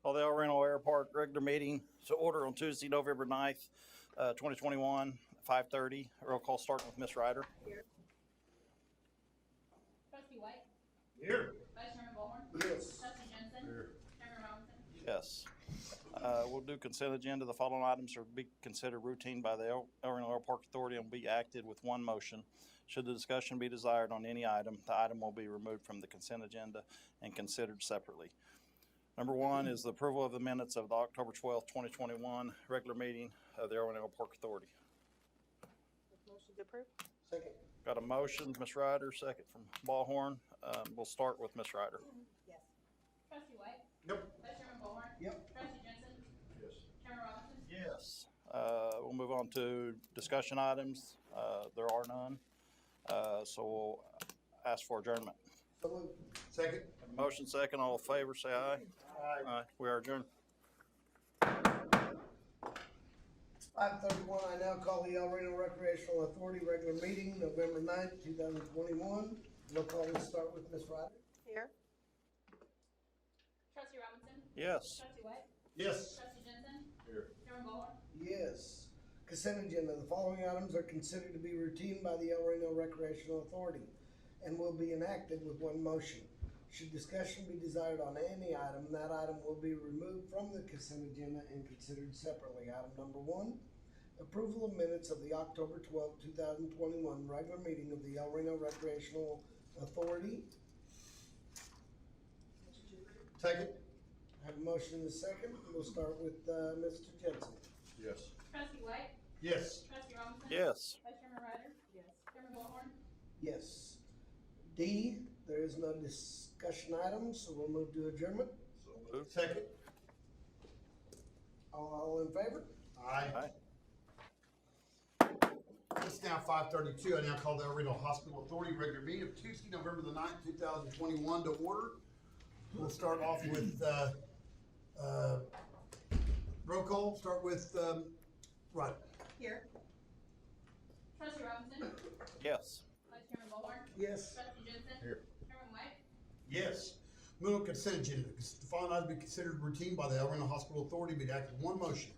Call the El Reno Air Park regular meeting to order on Tuesday, November 9th, 2021, 5:30. Roll call starting with Ms. Ryder. Trustee White? Here. Vice Chairman Ballhorn? Yes. Trustee Jensen? Here. Chairman Robinson? Yes. We'll do consent agenda. The following items are to be considered routine by the El Reno Air Park Authority and will be acted with one motion. Should the discussion be desired on any item, the item will be removed from the consent agenda and considered separately. Number one is the approval of the minutes of the October 12th, 2021 regular meeting of the El Reno Air Park Authority. Motion to approve? Second. Got a motion, Ms. Ryder, second from Ballhorn. We'll start with Ms. Ryder. Yes. Trustee White? Yep. Vice Chairman Ballhorn? Yep. Trustee Jensen? Yes. Chairman Robinson? Yes. We'll move on to discussion items. There are none. So we'll ask for adjournment. So moved. Second. Motion second, all in favor, say aye. Aye. Aye. We are adjourned. 5:31, I now call the El Reno Recreational Authority regular meeting, November 9th, 2021. Roll call will start with Ms. Ryder. Here. Trustee Robinson? Yes. Trustee White? Yes. Trustee Jensen? Here. Chairman Ballhorn? Yes. Consent agenda. The following items are considered to be routine by the El Reno Recreational Authority and will be enacted with one motion. Should discussion be desired on any item, that item will be removed from the consent agenda and considered separately. Item number one, approval of minutes of the October 12th, 2021 regular meeting of the El Reno Recreational Authority. Second. I have a motion and a second. We'll start with Mr. Jensen. Yes. Trustee White? Yes. Trustee Robinson? Yes. Vice Chairman Ryder? Yes. Chairman Ballhorn? Yes. D, there is no discussion items, so we'll move to adjournment. So moved. Second. All in favor? Aye. It's now 5:32. I now call the El Reno Hospital Authority regular meeting of Tuesday, November the 9th, 2021 to order. We'll start off with, roll call. Start with, Ryder. Here. Trustee Robinson? Yes. Vice Chairman Ballhorn? Yes. Trustee Jensen? Here. Chairman White? Yes. Move on consent agenda. The following items be considered routine by the El Reno Hospital Authority, be acted in one motion.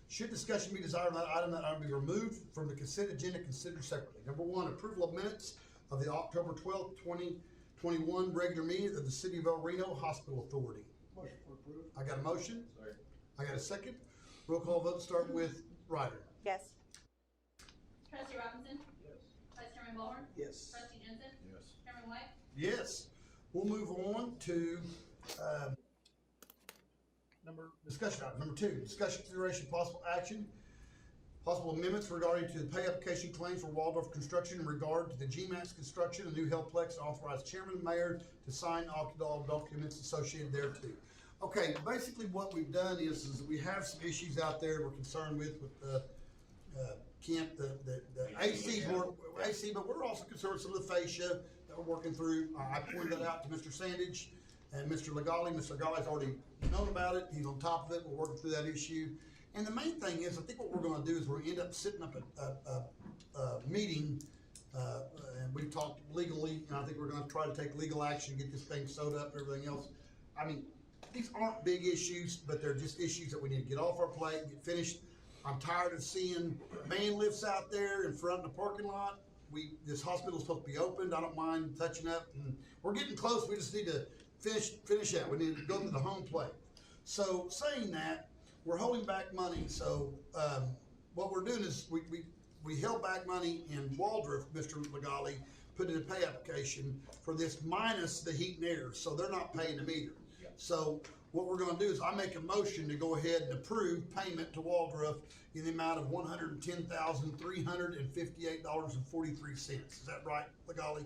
Should discussion be desired on that item be removed from the consent agenda, considered separately. Number one, approval of minutes of the October 12th, 2021 regular meeting of the City of El Reno Hospital Authority. Motion for approval. I got a motion. Sorry. I got a second. Roll call vote start with Ryder. Yes. Trustee Robinson? Yes. Vice Chairman Ballhorn? Yes. Trustee Jensen? Yes. Chairman White? Yes. We'll move on to, discussion item number two, discussion consideration possible action, possible amendments regarding to the pay application claims for Waldorf Construction in regard to the GMAX construction, a new Healthplex, authorized chairman and mayor to sign all documents associated thereto. Okay, basically what we've done is we have some issues out there we're concerned with the Kent, the AC board, AC, but we're also concerned with some of the fascia that we're working through. I pointed that out to Mr. Sandage and Mr. Legali. Mr. Legali's already known about it. He's on top of it. We're working through that issue. And the main thing is, I think what we're gonna do is we're gonna end up setting up a meeting, and we've talked legally, and I think we're gonna try to take legal action, get this thing sewed up, everything else. I mean, these aren't big issues, but they're just issues that we need to get off our plate, get finished. I'm tired of seeing man lifts out there in front of the parking lot. This hospital's supposed to be opened. I don't mind touching up, and we're getting close. We just need to finish that. We need to go to the home plate. So saying that, we're holding back money. So what we're doing is we held back money in Waldorf. Mr. Legali put in a pay application for this minus the heat and air, so they're not paying the meter. So what we're gonna do is I make a motion to go ahead and approve payment to Waldorf in the amount of $110,358.43. Is that right, Legali?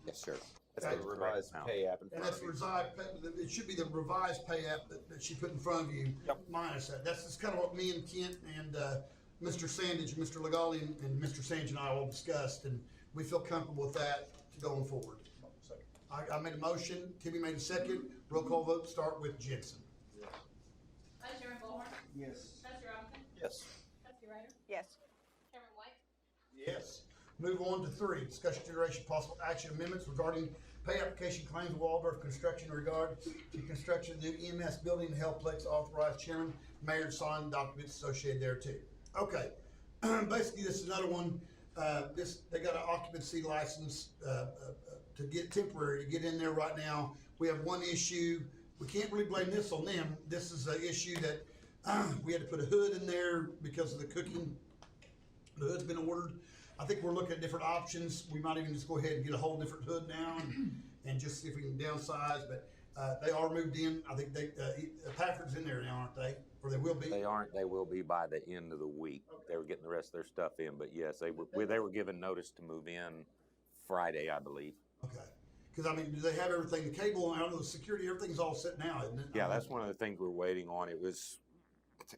Yes, sir. That's Okay. the revised pay app in And front that's of you. it should be the revised pay app that she put in front of you, Yep. minus that. That's just kind of what me and Kent and Mr. Sandage, Mr. Legali, and Mr. Sandage and I all discussed, and we feel comfortable with that going forward. I made a motion, Timmy made a second, roll call vote, start with Jensen. Vice Chairman Ballhorn? Yes. Trustee Robinson? Yes. Trustee Ryder? Yes. Chairman White? Yes. Move on to three, discussion consideration possible action amendments regarding Pay application claims Waldorf Construction in regard to construction of new EMS building and Helplex authorized chairman, mayor to sign documents associated there too. Okay, basically this is another one, they got an occupancy license, to get temporary, to get in there right now. We have one issue, we can't really blame this on them. This is an issue that, we had to put a hood in there because of the cooking. The hood's been ordered. I think we're looking at different options. We might even just go ahead and get a whole different hood now and just see if we can downsize, but, they are moved in. I think Pafford's in there now, aren't they? Or they will be? They aren't, they will be by the end of the week. They were getting the rest of their stuff in, but yes, they were given notice to move in Friday, I believe. Okay. Cause I mean, do they have everything, the cable, and the security, everything's all set now, isn't it? Yeah, that's one of the things we're waiting on. It was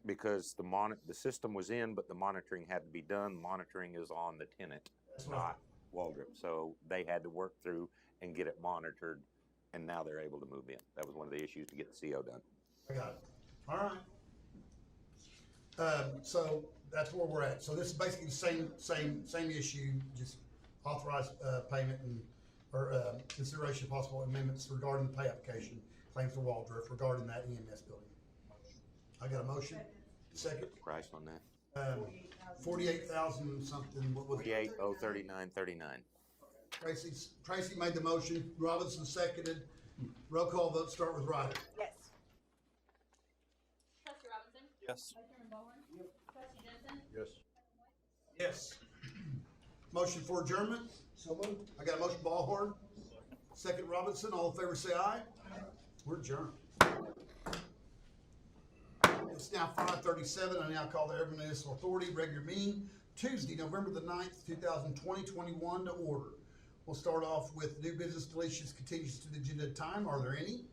because the system was in, but the monitoring had to be done. Monitoring is on the tenant, That's right. not Waldrop. So they had to work through and get it monitored, and now they're able to move in. That was one of the issues to get the CO done. I got it. All right. So that's where we're at. So this is basically the same issue, just authorize, payment or consideration of possible amendments regarding the pay application, claims for Waldorf regarding that EMS building. I got a motion. Second. Price on that? 48,000 something. What was it? 48,039.39. Tracy made the motion. Robinson seconded. Roll call vote start with Ryder. Yes. Trustee Robinson? Yes. Vice Chairman Ballhorn? Trustee Jensen? Yes. Yes. Motion for adjournment. So moved. I got a motion Ballhorn. Second Robinson. All in favor say aye. We're adjourned. It's now 5:37. I now call the Urban Municipal Authority regular meeting Tuesday, November the 9th, 2020-21 to order. We'll start off with new business deletions continues to the agenda time. Are there any?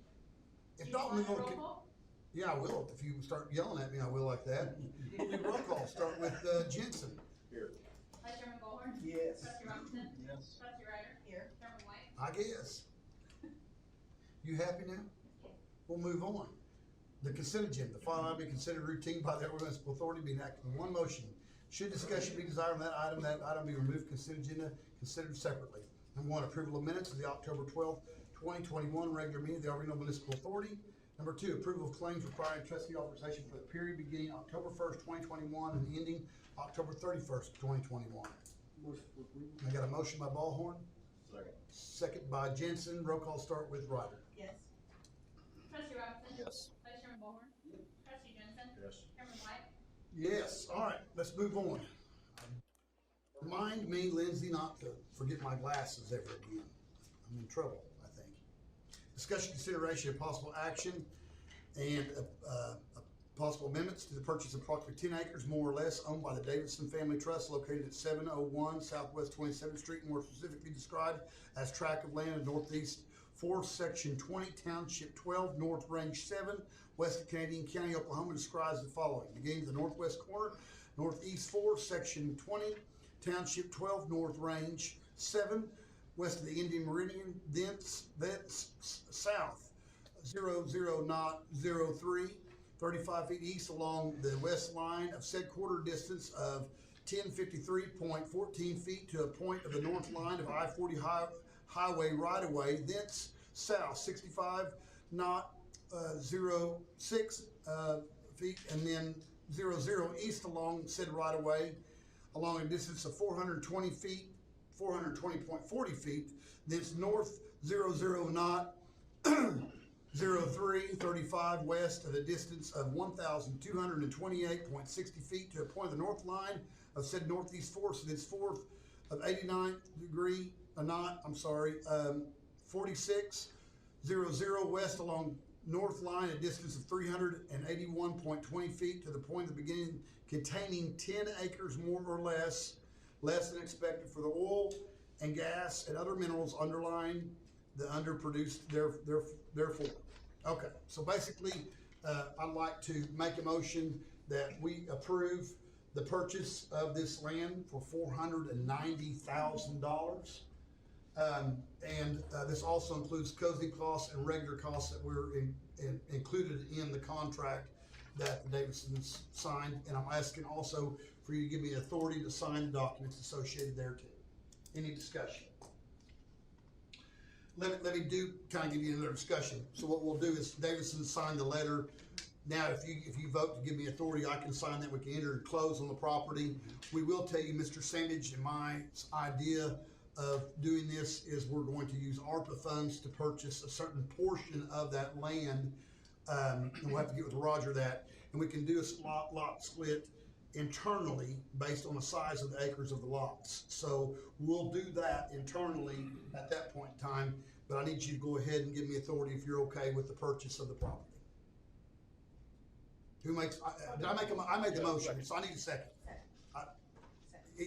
If Do you not, want we'll a go. roll call? Yeah, I will. If you start yelling at me, I will like that. We'll do roll call. Start with Jensen. Vice Chairman Ballhorn? Yes. Trustee Robinson? Yes. Trustee Ryder? Here. Chairman White? I guess. You happy now? We'll move on. The consent agenda. The following item be considered routine by the Urban Municipal Authority being acted in one motion. Should discussion be desired on that item be removed consent agenda, considered separately. Number one, approval of minutes of the October 12th, 2021 regular meeting of the Alvarado Municipal Authority. Number two, approval of claims requiring trustee authorization for the period beginning October 1st, 2021 and ending October 31st, 2021. I got a motion by Ballhorn. Second by Jensen. Roll call start with Ryder. Yes. Trustee Robinson? Yes. Vice Chairman Ballhorn? Trustee Jensen? Yes. Chairman White? Yes, all right, let's move on. Remind me, Lindsay, not to forget my glasses ever again. I'm in trouble, I think. Discussion, consideration, of possible action, and possible amendments to the purchase of approximately 10 acres, more or less, owned by the Davidson Family Trust located at 701 Southwest 27th Street, more specifically described as tract of land in Northeast 4, Section 20, Township 12, North Range 7, West of Canadian County, Oklahoma, describes the following. Beginning at the northwest corner, Northeast 4, Section 20, Township 12, North Range 7, west of the Indian Meridian, thence south 00.03, 35 feet east along the west line of said quarter distance of 1053.14 feet to a point of the north line of I-40 highway right-of-way, thence south 65.06 feet, and then 00 east along said right-of-way along a distance of 420 feet, 420.40 feet, thence north 00.03, 35 west at a distance of 1,228.60 feet to a point of the north line of said northeast 4, so this fourth of 89th degree, 46.00 west along north line, a distance of 381.20 feet to the point of the beginning, containing 10 acres more or less than expected for the oil and gas and other minerals underlying the underproduced therefore. Okay, so basically, I'd like to make a motion that we approve the purchase of this land for $490,000. And this also includes closing costs and regular costs that were included in the contract that the Davidsons signed. And I'm asking also for you to give me authority to sign the documents associated thereto. Any discussion? let me kind of give you another discussion. So what we'll do is Davidson signed the letter. Now, if you vote to give me authority, I can sign that. We can enter and close on the property. We will tell you, Mr. Sandage, and my idea of doing this is we're going to use ARPA funds to purchase a certain portion of that land. And we'll have to get with Roger that, and we can do a lot split internally based on the size of the acres of the lots. So we'll do that internally at that point in time, but I need you to go ahead and give me authority if you're okay with the purchase of the property. Who makes, I made the motion, so I need a second.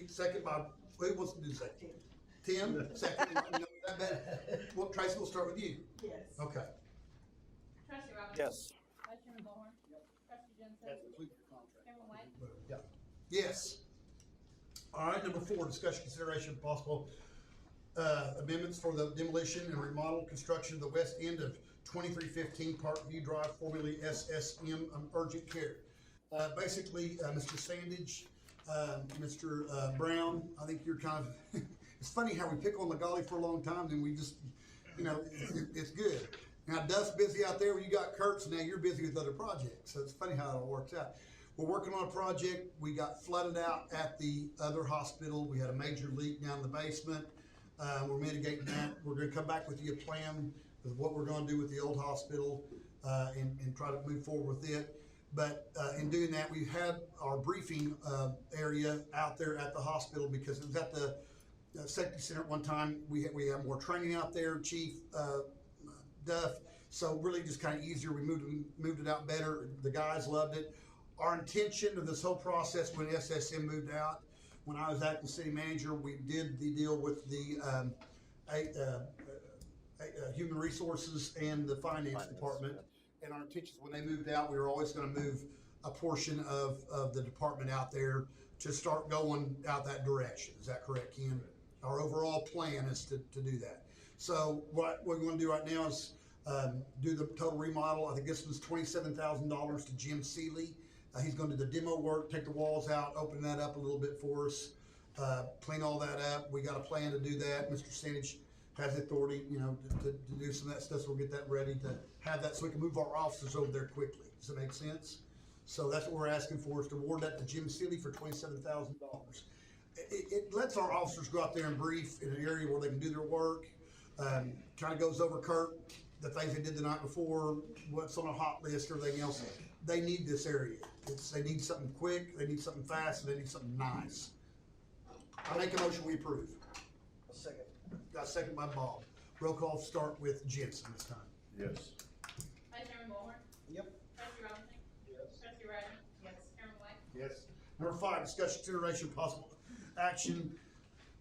Second by, who wants to do the second? Tim, second. Well, Tracy, we'll start with you. Yes. Okay. Trustee Robinson. Yes. Vice Chairman Ballhorn. Trustee Jensen. Chairman White. Yeah. Yes. All right, number 4, discussion, consideration, possible amendments for the demolition and remodel construction of the west end of 2315 Parkview Drive, formerly SSM Urgent Care. Basically, Mr. Sandage, Mr. Brown, I think you're kind of, it's funny how we pick on Magali for a long time, then we just, it's good. Now, Duff's busy out there, you got Kurtz, and now you're busy with other projects, so it's funny how it all works out. We're working on a project. We got flooded out at the other hospital. We had a major leak down in the basement. We're mitigating that. We're gonna come back with you a plan of what we're gonna do with the old hospital, and try to move forward with it. But in doing that, we had our briefing area out there at the hospital because it was at the safety center at one time. We have more training out there, Chief Duff. So really just kind of easier. We moved it out better. The guys loved it. Our intention of this whole process when SSM moved out, when I was acting city manager, we did the deal with the human resources and the finance department. And our intentions when they moved out, we were always going to move a portion of the department out there to start going out that direction. Is that correct, Ken? Our overall plan is to do that. So what we're going to do right now is do the total remodel. I think this was $27,000 to Jim Seeley. He's going to do the demo work, take the walls out, open that up a little bit for us, clean all that up. We got a plan to do that. Mr. Sandage has the authority, to do some of that stuff, so we'll get that ready to have that so we can move our officers over there quickly. Does that make sense? So that's what we're asking for, is to award that to Jim Seeley for $27,000. It lets our officers go out there and brief in an area where they can do their work. Kind of goes over Kurt, the things they did the night before, what's on a hot list, everything else. They need this area. They need something quick, they need something fast, and they need something nice. I make a motion we approve. Second. Got a second by Bob. Roll call start with Jensen this time. Yes. Vice Chairman Ballhorn. Yep. Trustee Robinson. Yes. Trustee Ryder. Yes. Chairman White. Yes. Number 5, discussion, consideration, possible action,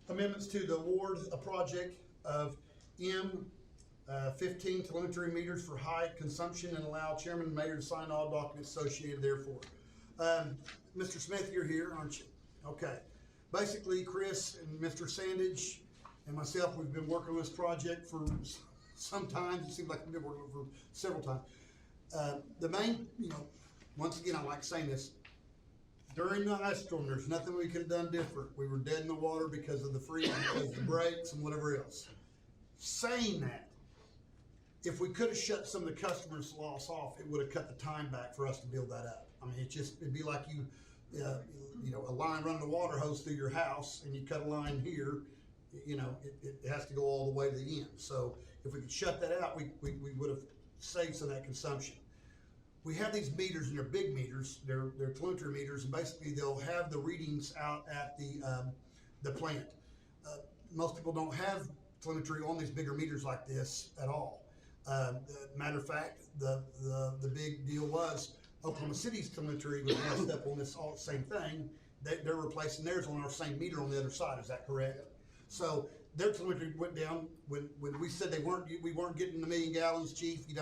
amendments to the award a project of M15 telemetry meters for high consumption and allow chairman and mayor to sign all documents associated therefore. Mr. Smith, you're here, aren't you? Okay. Basically, Chris and Mr. Sandage and myself, we've been working on this project for some time. It seems like we've been working for several times. The main, once again, I like saying this, during the ice storm, there's nothing we could have done different. We were dead in the water because of the freeze, because of the brakes and whatever else. Saying that, if we could have shut some of the customers' loss off, it would have cut the time back for us to build that up. I mean, it'd be like a line running a water hose through your house and you cut a line here, it has to go all the way to the end. So if we could shut that out, we would have saved some of that consumption. We have these meters, and they're big meters. They're telemetry meters, and basically they'll have the readings out at the plant. Most people don't have telemetry on these bigger meters like this at all. Matter of fact, the big deal was Oklahoma City's telemetry was messed up on this all same thing. They're replacing theirs on our same meter on the other side. Is that correct? So their telemetry went down when we said we weren't getting the 1 million gallons, Chief. It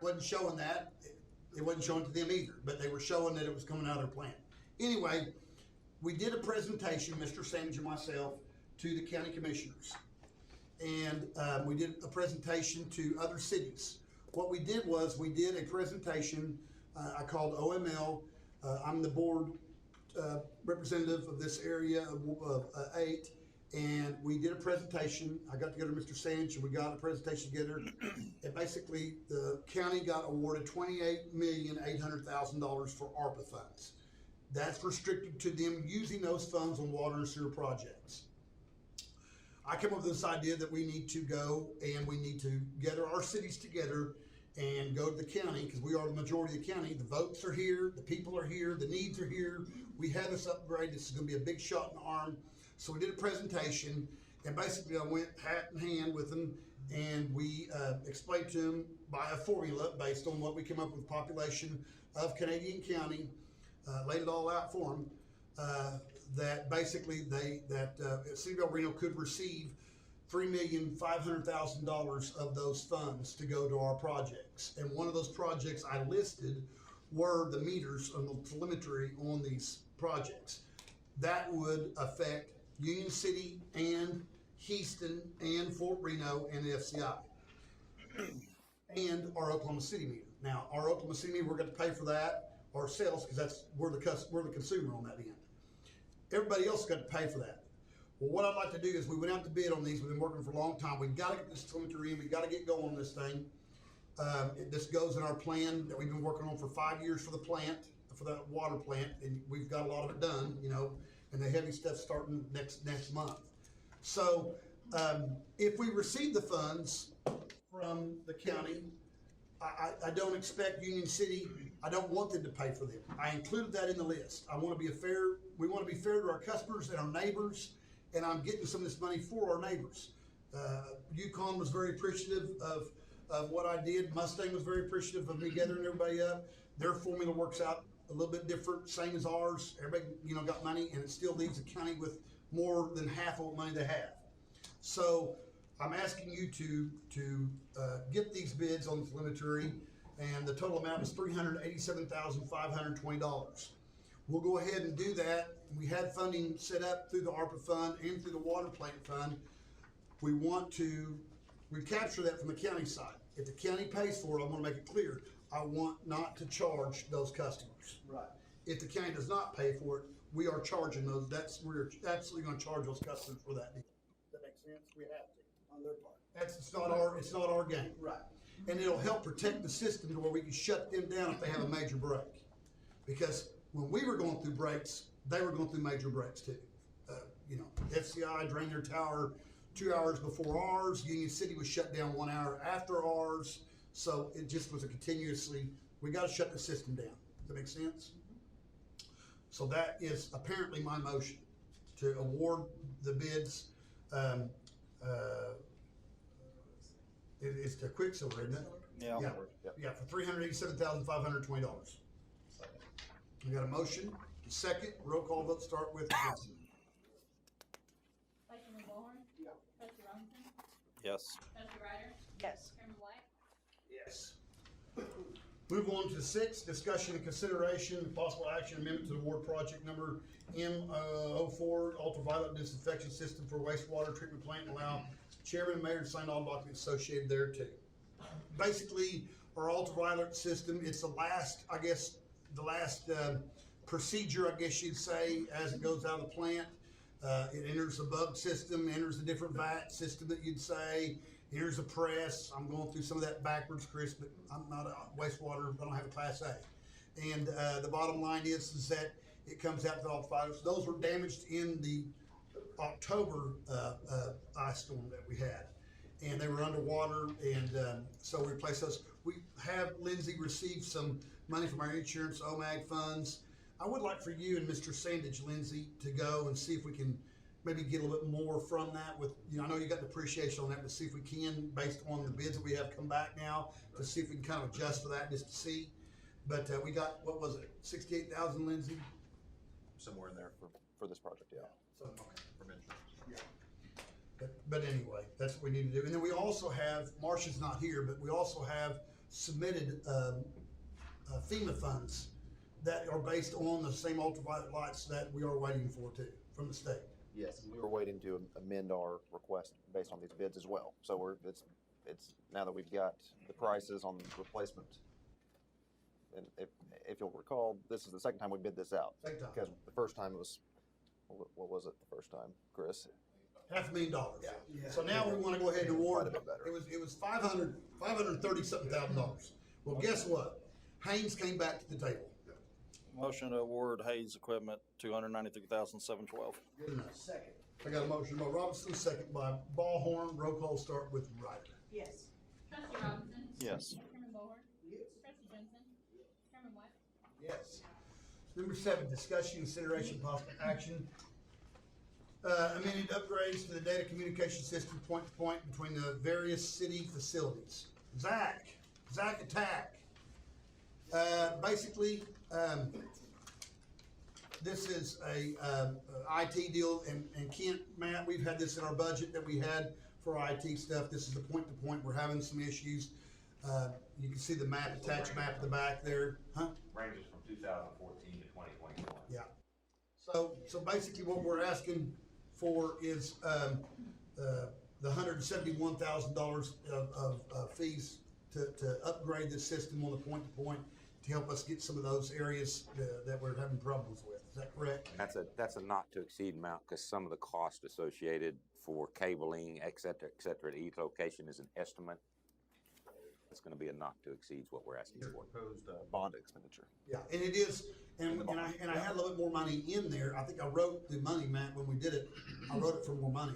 wasn't showing that. It wasn't showing to them either, but they were showing that it was coming out of their plant. Anyway, we did a presentation, Mr. Sandage and myself, to the county commissioners. And we did a presentation to other cities. What we did was we did a presentation I called OML. I'm the board representative of this area of 8. And we did a presentation. I got together with Mr. Sanch and we got a presentation together. And basically, the county got awarded $28,800,000 for ARPA funds. That's restricted to them using those funds on water and sewer projects. I came up with this idea that we need to go and we need to gather our cities together and go to the county, because we are the majority of the county. The votes are here, the people are here, the needs are here. We have this upgrade. This is gonna be a big shot in the arm. So we did a presentation, and basically I went hat in hand with them, and we explained to them by a formula based on what we came up with, population of Canadian County, laid it all out for them, that basically City of El Reno could receive $3,500,000 of those funds to go to our projects. And one of those projects I listed were the meters on the telemetry on these projects. That would affect Union City and Houston and Fort Reno and the FCI. And our Oklahoma City meter. Now, our Oklahoma City meter, we're gonna pay for that ourselves, because we're the consumer on that end. Everybody else got to pay for that. Well, what I'd like to do is, we went out to bid on these. We've been working for a long time. We've got to get this telemetry in. We've got to get going on this thing. This goes in our plan that we've been working on for 5 years for the plant, for the water plant, and we've got a lot of it done, you know, and the heavy stuff starting next month. So if we receive the funds from the county, I don't expect Union City, I don't want them to pay for them. I included that in the list. We want to be fair to our customers and our neighbors, and I'm getting some of this money for our neighbors. Yukon was very appreciative of what I did. Mustang was very appreciative of me gathering everybody up. Their formula works out a little bit different, same as ours. Everybody, you know, got money, and it still leaves the county with more than half of what money they have. So I'm asking you to get these bids on the telemetry, and the total amount is $387,520. We'll go ahead and do that. We had funding set up through the ARPA fund and through the water plant fund. We capture that from the county side. If the county pays for it, I'm gonna make it clear, I want not to charge those customers. Right. If the county does not pay for it, we are charging those. We're absolutely gonna charge those customers for that deal. Does that make sense? We have to. On their part. It's not our game. Right. And it'll help protect the system to where we can shut them down if they have a major break. Because when we were going through breaks, they were going through major breaks too. You know, FCI drained their tower 2 hours before ours. Union City was shut down 1 hour after ours. So it just was we gotta shut the system down. Does that make sense? So that is apparently my motion, to award the bids. It's to Quicksilver, isn't it? Yeah. Yeah, for $387,520. We got a motion, a second, roll call vote, start with Jason. Vice Chairman Ballhorn. Yeah. Trustee Robinson. Yes. Trustee Ryder. Yes. Chairman White. Yes. Move on to 6, discussion and consideration of possible action amendment to the award project number M04, ultraviolet disinfection system for wastewater treatment plant, and allow chairman and mayor to sign all documents associated thereto. Basically, our ultraviolet system, it's the last procedure, I guess you'd say, as it goes out of the plant. It enters the bug system, enters a different vat system that you'd say, enters a press. I'm going through some of that backwards, Chris, but I'm not a wastewater, I don't have a Class A. And the bottom line is that it comes out to ultraviolet. Those were damaged in the October ice storm that we had, and they were underwater, and so we replaced those. We have Lindsay received some money from our insurance OMAG funds. I would like for you and Mr. Sandage, Lindsay, to go and see if we can maybe get a little bit more from that. With, you know, I know you got depreciation on that, but see if we can, based on the bids that we have come back now, to see if we can kind of adjust for that, just to see. But we got, what was it, 68,000, Lindsay? Somewhere in there for this project, yeah. So, okay. From insurance. Yeah. But anyway, that's what we need to do. And then we also have, Marcia's not here, but we also have submitted FEMA funds that are based on the same ultraviolet lights that we are waiting for too, from the state. Yes, we were waiting to amend our request based on these bids as well. So it's now that we've got the prices on the replacement. And if you'll recall, this is the second time we bid this out. Second time. Because the first time it was, what was it the first time, Chris? $500,000. Yeah. So now we wanna go ahead and award, Quite a bit better. it was 530 something thousand dollars. Well, guess what? Haynes came back to the table. Motion to award Hayes Equipment $293,712. Good enough. Second. I got a motion by Robinson, second by Ballhorn. Roll call start with Ryder. Yes. Trustee Robinson. Yes. Chairman Ballhorn. Yes. Trustee Jensen. Chairman White. Yes. Number 7, discussion, consideration, possible action. Amended upgrades to the data communication system point to point between the various city facilities. Zach Attack. Basically, this is a IT deal, and Kent, Matt, we've had this in our budget that we had for IT stuff. This is the point to point. We're having some issues. You can see the map, attached map at the back there, huh? Ranges from 2014 to 2021. Yeah. So basically what we're asking for is, the $171,000 of fees to upgrade the system on the point to point to help us get some of those areas that we're having problems with. Is that correct? That's a not to exceed amount, because some of the cost associated for cabling, et cetera, at each location is an estimate. It's gonna be a not to exceed what we're asking for. Proposed bond expenditure. Yeah, and it is, and I had a little bit more money in there. I think I wrote the money, Matt, when we did it. I wrote it for more money,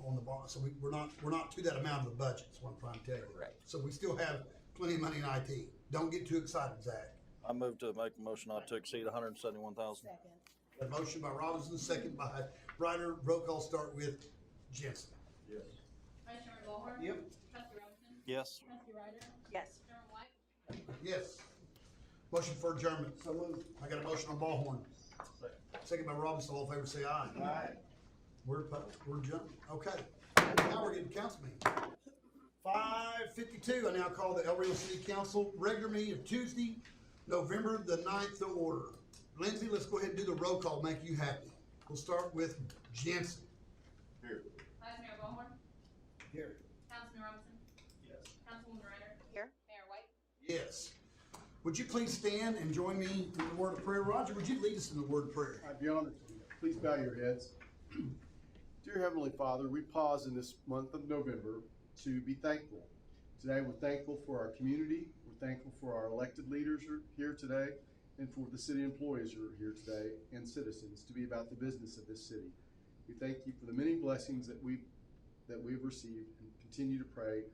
on the bond, so we're not to that amount of the budget, is what I'm trying to tell you. Right. So we still have plenty of money in IT. Don't get too excited, Zach. I move to make a motion not to exceed $171,000. Second. A motion by Robinson, second by Ryder. Roll call start with Jensen. Vice Chairman Ballhorn. Yep. Trustee Robinson. Yes. Trustee Ryder. Yes. Chairman White. Yes. Motion for adjournment. So moved. I got a motion on Ballhorn. Second by Robinson. All in favor, say aye. Aye. We're adjourned. Okay. Now we're getting council meeting. 5:52. I now call the El Reno City Council regular meeting of Tuesday, November the 9th to order. Lindsay, let's go ahead and do the roll call, make you happy. We'll start with Jensen. Vice Mayor Ballhorn. Here. Councilman Robinson. Yes. Councilwoman Ryder. Here. Mayor White. Yes. Would you please stand and join me in the word of prayer? Roger, would you lead us in the word of prayer? I'd be honored to. Please bow your heads. Dear Heavenly Father, we pause in this month of November to be thankful. Today we're thankful for our community, we're thankful for our elected leaders who are here today, and for the city employees who are here today, and citizens, to be about the business of this city. We thank you for the many blessings that we've received, and continue to pray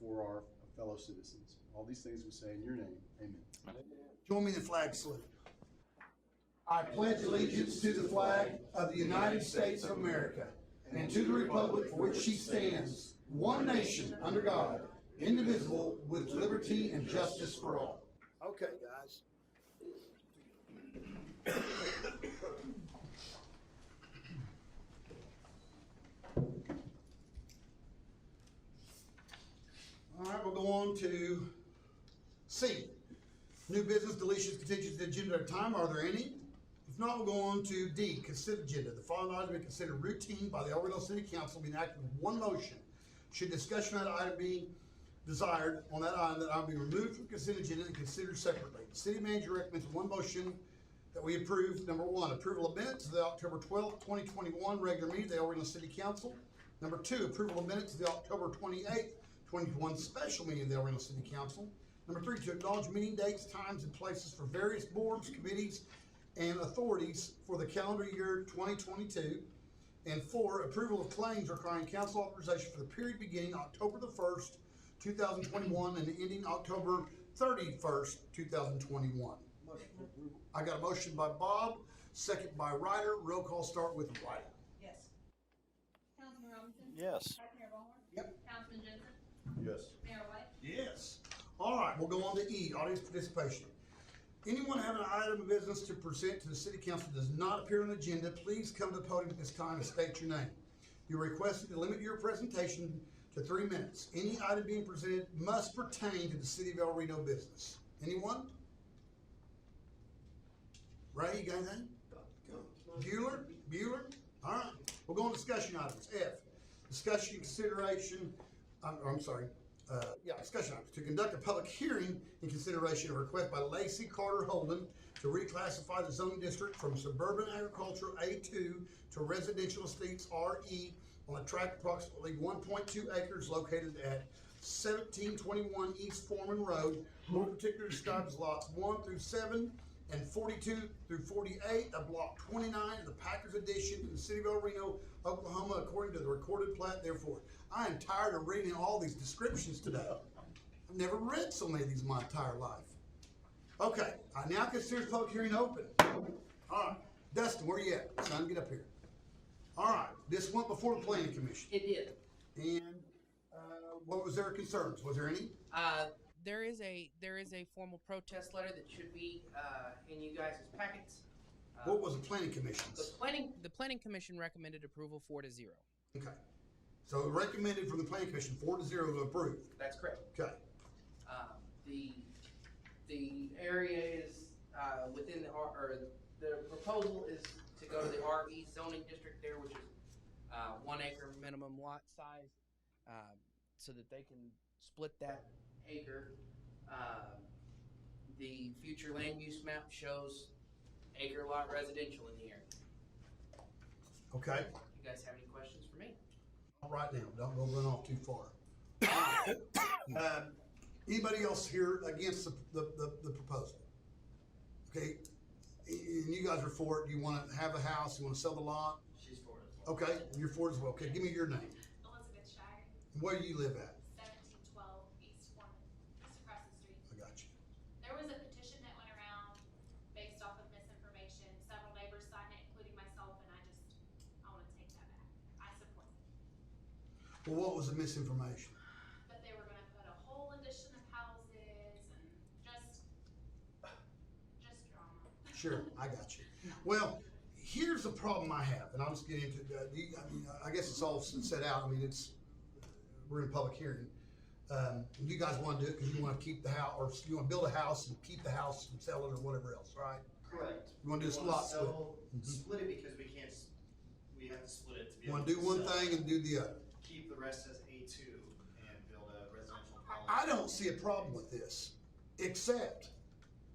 for our fellow citizens. All these things we say in your name, amen. Join me in the flag salute. I pledge allegiance to the flag of the United States of America and to the republic for which she stands, one nation, under God, indivisible, with liberty and justice for all. Okay, guys. All right, we'll go on to C. New business deletions continues the agenda at a time. Are there any? If not, we'll go on to D, consent agenda. The following items will be considered routine by the El Reno City Council, being acted with one motion. Should discussion on that item be desired on that item, that item be removed from consent agenda and considered separately. The city manager recommends one motion that we approve. Number 1, approval of minutes of the October 12th, 2021 regular meeting of the El Reno City Council. Number 2, approval of minutes of the October 28th, 2021 special meeting of the El Reno City Council. Number 3, to acknowledge meeting dates, times, and places for various boards, committees, and authorities for the calendar year 2022. And 4, approval of claims requiring council authorization for the period beginning October the 1st, 2021 and ending October 31st, 2021. Motion for approval. I got a motion by Bob, second by Ryder. Roll call start with Ryder. Yes. Councilman Robinson. Yes. Vice Mayor Ballhorn. Yep. Councilman Jensen. Yes. Mayor White. Yes. All right, we'll go on to E, audience participation. Anyone having an item of business to present to the city council that does not appear on the agenda, please come to the podium at this time and state your name. You're requested to limit your presentation to 3 minutes. Any item being presented must pertain to the city of El Reno business. Anyone? Ray, you got anything? Bueller? All right, we'll go on to discussion items. F, discussion consideration, discussion items. To conduct a public hearing in consideration of a request by Lacey Carter Holden to reclassify the zoning district from suburban agricultural A2 to residential estates RE on a tract approximately 1.2 acres located at 1721 East Foreman Road, more particularly describes lots 1 through 7 and 42 through 48 of Block 29 of the Packers Edition in the city of El Reno, Oklahoma, according to the recorded plat. Therefore, I am tired of reading all these descriptions today. I've never read so many of these in my entire life. Okay, I now consider the public hearing open. All right, Dustin, where you at? Son, get up here. All right, this went before the planning commission. It did. And, what was their concerns? Was there any? There is a formal protest letter that should be in you guys' packets. What was the planning commission's? The planning commission recommended approval 4-0. Okay. So recommended from the planning commission 4-0 to approve. That's correct. Okay. The area is within the the proposal is to go to the RE zoning district there, which is 1 acre minimum lot size, so that they can split that acre. The future land use map shows acre lot residential in the area. Okay. You guys have any questions for me? All right now, don't go run off too far. Anybody else here against the proposal? Okay, and you guys are for it. You want to have a house, you want to sell the lot? She's for it. Okay, and you're for it as well. Okay, give me your name. Elizabeth Shire, And where do you live at? 1712 East Foreman, just across the street. I got you. There was a petition that went around based off of misinformation. Several neighbors signed it, including myself, and I want to take that back. I support it. Well, what was the misinformation? But they were gonna put a whole addition of houses and just drama. Sure, I got you. Well, here's the problem I have, and I'll just get into it. I guess it's all set out. I mean, we're in a public hearing. You guys want to do it because you want to keep the house, or you want to build a house and keep the house and sell it or whatever else, right? Correct. You want to do a We wanna lot split. Split it because we can't, we have to split it to be You able want to do one sell. thing and do the other. Keep the rest as A2 and build a residential colony. I don't see a problem with this, except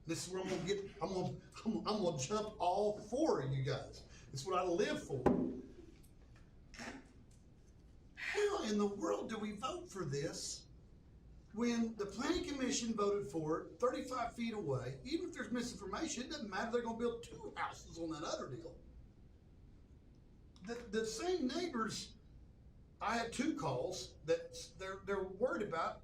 this is where I'm gonna jump all four of you guys. It's what I live for. How in the world do we vote for this when the planning commission voted for it 35 feet away? Even if there's misinformation, it doesn't matter. They're gonna build 2 houses on that other deal. The same neighbors, I had 2 calls that they're worried about.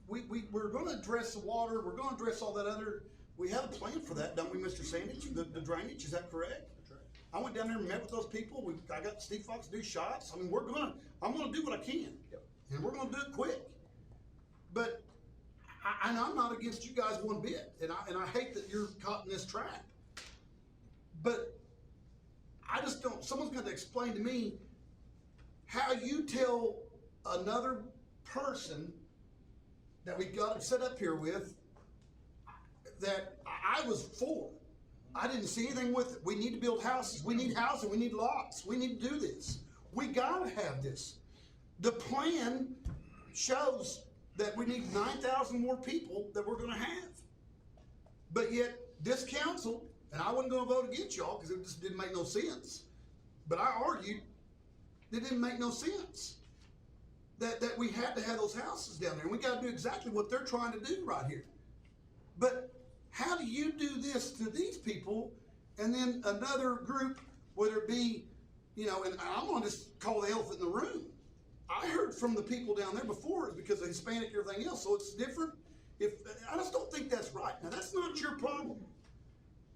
We're gonna address the water, we're gonna address all that other, we have a plan for that, don't we, Mr. Sandage? The drainage, is that correct? That's right. I went down there and met with those people. I got Steve Fox to do shots. I mean, I'm gonna do what I can. Yep. And we're gonna do it quick. But, and I'm not against you guys one bit, and I hate that you're caught in this trap. But I just don't, someone's gonna explain to me how you tell another person that we got set up here with that I was for. I didn't see anything with it. We need to build houses. We need housing. We need lots. We need to do this. We gotta have this. The plan shows that we need 9,000 more people that we're gonna have. But yet, this council, and I wasn't gonna vote against y'all because it just didn't make no sense. But I argued that it didn't make no sense. That we had to have those houses down there, and we gotta do exactly what they're trying to do right here. But how do you do this to these people, and then another group, whether it be, and I'm gonna just call the elephant in the room. I heard from the people down there before, it's because of Hispanic and everything else, so it's different. I just don't think that's right. Now, that's not your problem.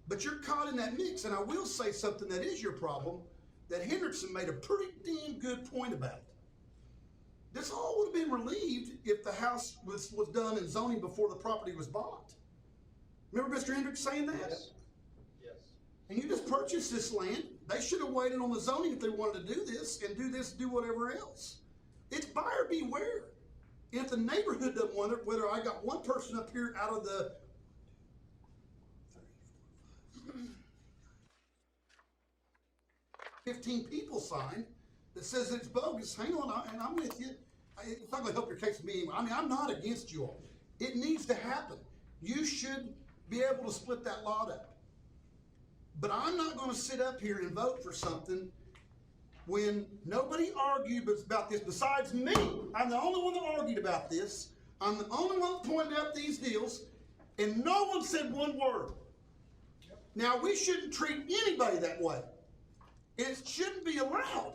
But you're caught in that mix, and I will say something that is your problem, that Hendrickson made a pretty damn good point about it. This all would have been relieved if the house was done in zoning before the property was bought. Remember Mr. Hendricks saying that? Yes. Yes. And you just purchased this land. They should have waited on the zoning if they wanted to do this and do whatever else. It's buyer beware. And if the neighborhood doesn't want it, whether I got one person up here out of the 15 people signed that says it's bogus, hang on, and I'm with you. It's not gonna help your case with me anyway. I mean, I'm not against you all. It needs to happen. You should be able to split that lot up. But I'm not gonna sit up here and vote for something when nobody argued about this besides me. I'm the only one that argued about this. I'm the only one that pointed out these deals, and no one said one word. Now, we shouldn't treat anybody that way. It shouldn't be allowed.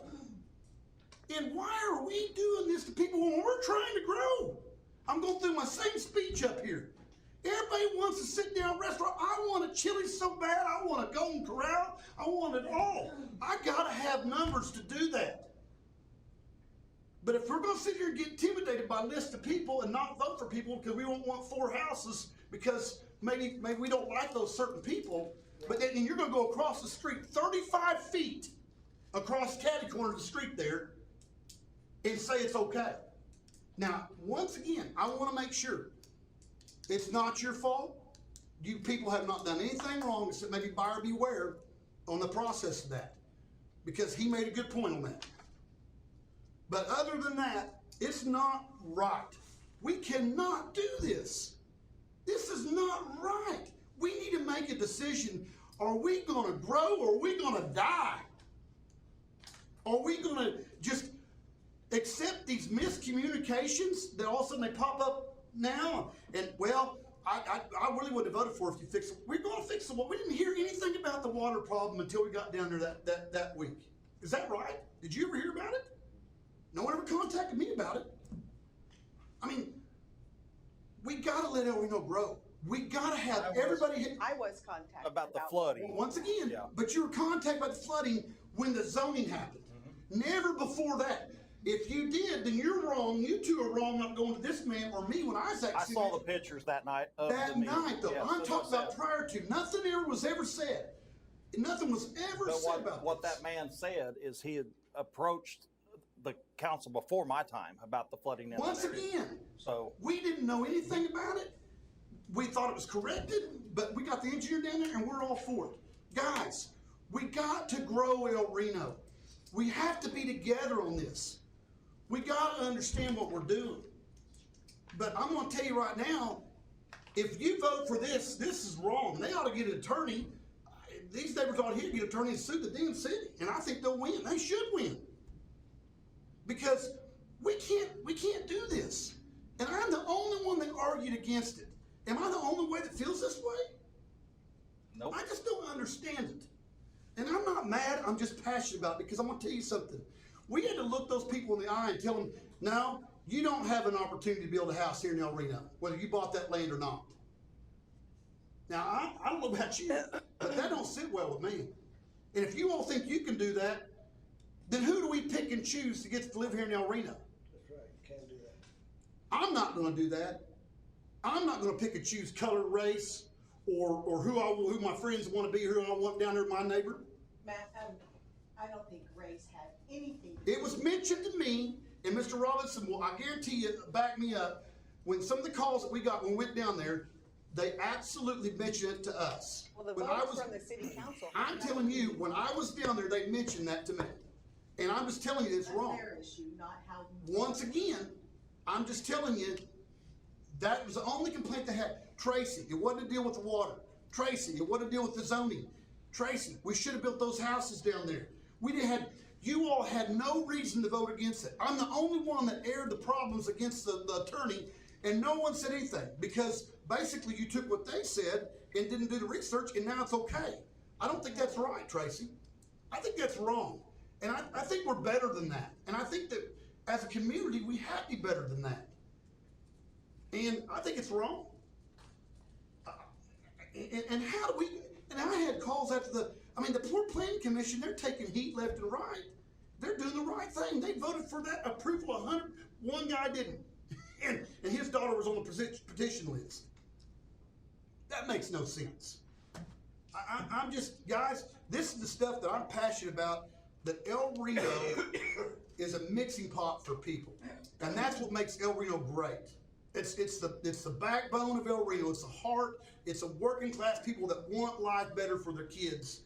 And why are we doing this to people when we're trying to grow? I'm going through my same speech up here. Everybody wants a sit-down restaurant. I want a Chili's so bad. I want a Golden Corral. I want it all. I gotta have numbers to do that. But if we're gonna sit here and get intimidated by a list of people and not vote for people because we won't want 4 houses because maybe we don't like those certain people, but then you're gonna go across the street 35 feet across catty corner of the street there and say it's okay. Now, once again, I want to make sure it's not your fault. You people have not done anything wrong except maybe buyer beware on the process of that, because he made a good point on that. But other than that, it's not right. We cannot do this. This is not right. We need to make a decision. Are we going to grow or are we going to die? Are we going to just accept these miscommunications that all of a sudden they pop up now? And well, I really would have voted for if you fix it. We're going to fix it. We didn't hear anything about the water problem until we got down there that week. Is that right? Did you ever hear about it? No one ever contacted me about it. I mean, we got to let El Reno grow. We got to have everybody. I was contacted About the flooding. Once again, Yeah. but you were contacted by the flooding when the zoning happened. Never before that. If you did, then you're wrong. You two are wrong not going to this man or me when I was I actually saw the pictures that night of that the meeting. night, though. Yes, I'm that's talking what I about said. prior to. Nothing was ever said. Nothing was ever But said about what this. that man said is he had approached the council before my time about the flooding in Once that area. again, So we didn't know anything about it. We thought it was corrected, but we got the engineer down there and we're all for it. Guys, we got to grow El Reno. We have to be together on this. We got to understand what we're doing. But I'm going to tell you right now, if you vote for this, this is wrong. They ought to get an attorney. These neighbors ought to get an attorney and sue the damn city. And I think they'll win. They should win. Because we can't do this. And I'm the only one that argued against it. Am I the only way that feels this way? nope. I just don't understand it. And I'm not mad, I'm just passionate about it, because I'm gonna tell you something. We had to look those people in the eye and tell them, no, you don't have an opportunity to build a house here in El Reno, whether you bought that land or not. Now, I don't know about you, but that don't sit well with me. And if you all think you can do that, then who do we pick and choose to get to live here in El Reno? That's right, you can't do that. I'm not gonna do that. I'm not gonna pick and choose color, race, or who my friends wanna be, who I want down there, my neighbor. Matt, I don't think race had anything to do. It was mentioned to me, and Mr. Robinson will, I guarantee you, back me up, when some of the calls that we got when we went down there, they absolutely mentioned it to us. Well, the When vote I was was- from the city council. I'm telling you, when I was down there, they mentioned that to me. And I'm just telling you, it's That's wrong. their issue, not how you. Once again, I'm just telling you, that was the only complaint they had. Tracy, it wasn't to deal with the water. Tracy, it wasn't to deal with the zoning. Tracy, we should have built those houses down there. You all had no reason to vote against it. I'm the only one that aired the problems against the attorney, and no one said anything, because basically you took what they said and didn't do the research, and now it's okay. I don't think that's right, Tracy. I think that's wrong. And I think we're better than that. And I think that as a community, we have to be better than that. And I think it's wrong. And how do we, and I had calls after the poor planning commission, they're taking heat left and right. They're doing the right thing. They voted for that approval 100, one guy didn't. And his daughter was on the petition list. That makes no sense. I'm just, guys, this is the stuff that I'm passionate about, that El Reno is a mixing pot for people. And that's what makes El Reno great. It's the backbone of El Reno. It's the heart. It's a working class people that want life better for their kids.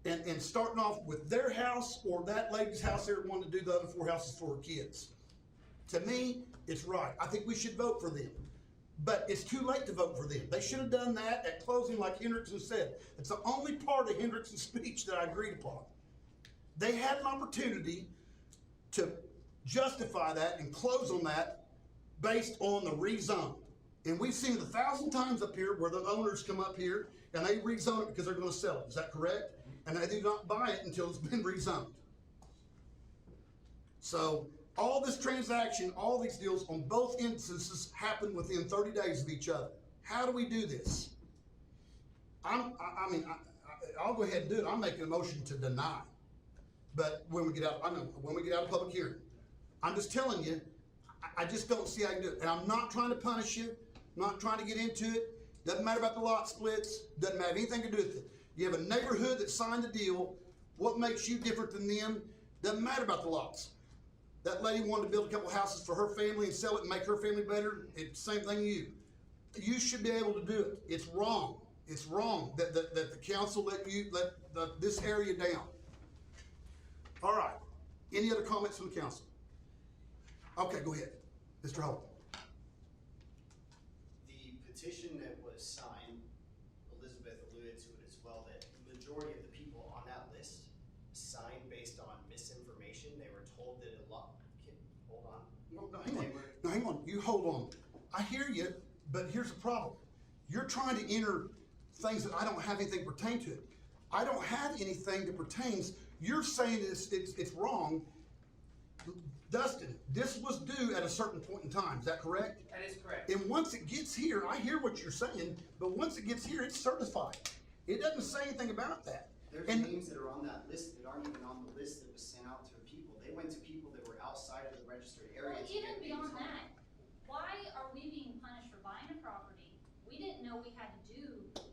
And starting off with their house or that lady's house there wanting to do the other 4 houses for her kids. To me, it's right. I think we should vote for them. But it's too late to vote for them. They should have done that at closing like Hendrickson said. It's the only part of Hendrickson's speech that I agreed upon. They had an opportunity to justify that and close on that based on the rezone. And we've seen it 1,000 times up here where the owners come up here and they rezone it because they're gonna sell it. Is that correct? And they do not buy it until it's been rezoned. So all this transaction, all these deals on both instances happen within 30 days of each other. How do we do this? I'll go ahead and do it. I'm making a motion to deny. But when we get out, when we get out of public hearing, I'm just telling you, I just don't see how you do it. And I'm not trying to punish you, not trying to get into it. Doesn't matter about the lot splits, doesn't have anything to do with it. You have a neighborhood that signed the deal. What makes you different than them? Doesn't matter about the lots. That lady wanted to build a couple houses for her family and sell it and make her family better. It's the same thing you. You should be able to do it. It's wrong. It's wrong that the council let this area down. All right. Any other comments from the council? Okay, go ahead. Mr. Holt. The petition that was signed, Elizabeth alluded to it as well, that the majority of the people on that list signed based on misinformation. They were told that a lot, hold on. No, hang on. You hold on. I hear you, but here's the problem. You're trying to enter things that I don't have anything pertain to it. I don't have anything that pertains. You're saying it's wrong. Dustin, this was due at a certain point in time. Is that correct? That is correct. And once it gets here, I hear what you're saying, but once it gets here, it's certified. It doesn't say anything about that. There's And names that are on that list that aren't even on the list that was sent out to people. They went to people that were outside of the registered area. Well, to even get these beyond on. that, why are we being punished for buying a property? We didn't know we had to do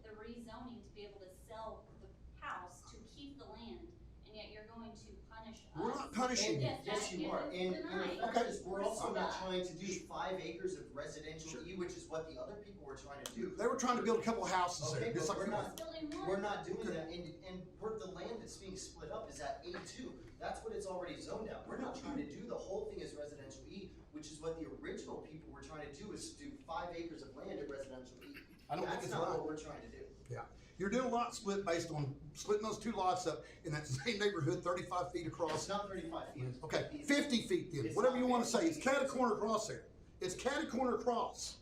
the rezoning to be able to sell the house to keep the land, and yet you're going to punish us. we're not punishing you. Yes, you are. And the fact Okay. is, we're also not trying to do 5 acres of residential E, which is what the other people were trying to do. They were trying to build a couple of houses there, Okay, just but like we're you not, Building one. we're not doing that, and the land that's being split up is at A2. That's what it's already zoned out. We're not trying to do the whole thing as residential E, which is what the original people were trying to do, is to do 5 acres of land at residential E. I don't think That's it's not right. what we're trying to do. Yeah. You're doing a lot split based on splitting those two lots up in that same neighborhood, 35 feet It's across. not 35 feet. Okay, 50 feet then, It's whatever not you want to 50 say. It's feet. cat a corner across there. It's cat a corner across.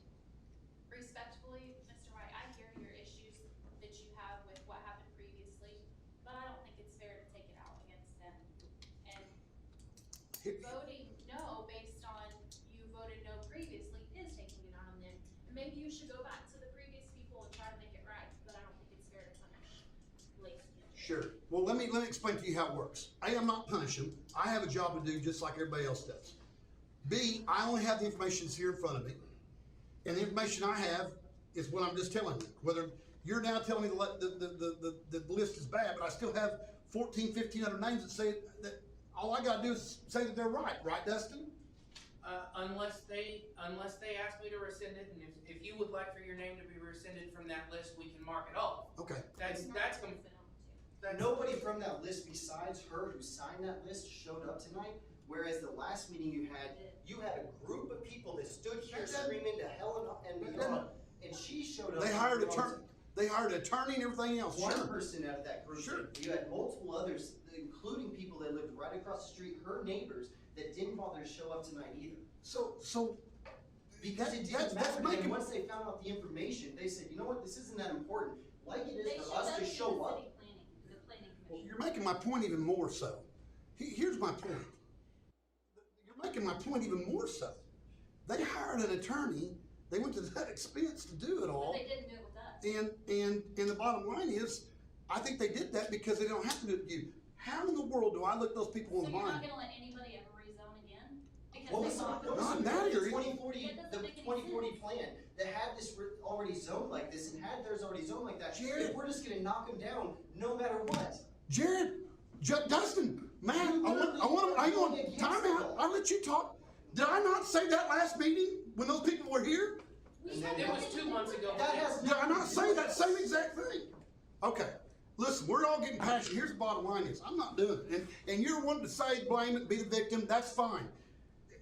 Respectfully, Mr. White, I hear your issues that you have with what happened previously, but I don't think it's fair to take it out against them. And voting no based on you voted no previously is taking it out on them. And maybe you should go back to the previous people and try to make it right, but I don't think it's fair to punish Lacey. Sure. Well, let me explain to you how it works. A, I'm not punishing. I have a job to do just like everybody else does. B, I only have the information that's here in front of me. And the information I have is what I'm just telling you. Whether you're now telling me the list is bad, but I still have 1,500 names that say that all I gotta do is say that they're right, Dustin? Unless they ask me to rescind it, and if you would like for your name to be rescinded from that list, we can mark it off. Okay. That's Nobody from that list besides her who signed that list showed up tonight, whereas the last meeting you had a group of people that stood here screaming to hell and beyond, and she showed up. They hired an attorney and everything else, One sure. person out of that group. Sure. did. You had multiple others, including people that lived right across the street, her neighbors, that didn't bother to show up tonight either. So. Because it that's didn't matter, making- and once they found out the information, they said, you know what, this isn't that important, like it They is should for us go to to show up. the planning Well, commission. you're making my point even more so. Here's my point. You're making my point even more so. They hired an attorney, they went to that expense to do it But all. they didn't do it with us. And the bottom line is, I think they did that because they don't have to do it with you. How in the world do I look those people So in you're the not line? gonna let anybody ever rezone again? Because What they was want- Not now, the you're- 2040, That doesn't the make any 2040 sense. plan that had this already zoned like this and had theirs already zoned like that. Jared. We're just gonna knock them down no matter what. Jared, Dustin, man, I want time out. I let you talk. Did I not say that last meeting when those people were here? We And had then It was nothing to 2 do months with ago. it. That has Did I not say that same exact thing? Okay, listen, we're all getting passionate. Here's the bottom line is, I'm not doing it. And you're wanting to say, blame it, be the victim, that's fine.